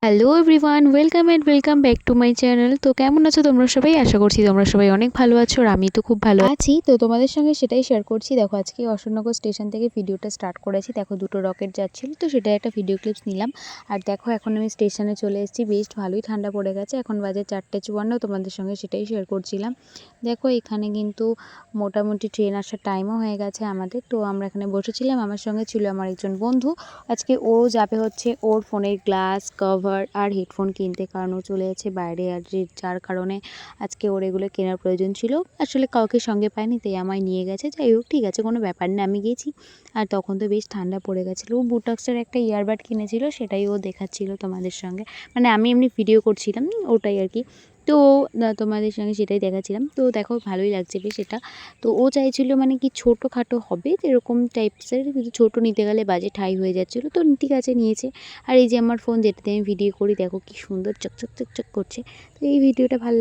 Hello everyone, welcome back to my channel. তো কেমন আছো তোমরা সবাই? আশা করছি তোমরা সবাই অনেক ভালো আছো, আর আমি তো খুব ভালো আছি। তো তোমাদের সঙ্গে সেটাই শেয়ার করছি। দেখো, আজকে অশোকনগর স্টেশন থেকে ভিডিওটা স্টার্ট করেছি। দেখো, দুটো রকেট যাচ্ছিল, তো সেটা একটা ভিডিও ক্লিপস নিলাম। আর দেখো, এখন আমি স্টেশনে চলে এসেছি। বেশ ভালোই ঠান্ডা পড়ে গেছে। এখন বাজে 4:54। তোমাদের সঙ্গে সেটাই শেয়ার করছিলাম। দেখো, এখানে কিন্তু মোটামুটি ট্রেন আসার টাইমও হয়ে গেছে আমাদের। তো আমরা এখানে বসেছিলাম। আমার সঙ্গে ছিল আমার একজন বন্ধু। আজকে ও যাবে হচ্ছে ওর ফোনের গ্লাস, কভার আর হেডফোন কিনতে, কারণ ও চলে যাচ্ছে বাইরে। আর যার কারণে আজকে ওর এগুলো কেনার প্রয়োজন ছিল। আসলে কাউকে সঙ্গে পায়নি, তাই আমায় নিয়ে গেছে। যাই হোক, ঠিক আছে, কোনো ব্যাপার না, আমি গেছি। আর তখন তো বেশ ঠান্ডা পড়ে গেছিলো। ও বুটক্সের একটা ইয়ারবাড কিনেছিল, সেটাই ও দেখাচ্ছিল তোমাদের সঙ্গে। মানে আমি এমনি ভিডিও করছিলাম, ওটাই আর কি। তো তোমাদের সঙ্গে সেটাই দেখাচ্ছিলাম। তো দেখো, ভালোই লাগছে বেশ এটা। তো ও চাইছিল মানে কি ছোটোখাটো হবে এরকম টাইপসের, কিন্তু ছোটো নিতে গেলে বাজেট হাই হয়ে যাচ্ছিলো। তো ঠিক আছে, নিয়েছে। আর এই যে আমার ফোন, যেটাতে আমি ভিডিও করি, দেখো কি সুন্দর চকচক চকচক করছে। তো এই ভিডিওটা ভালো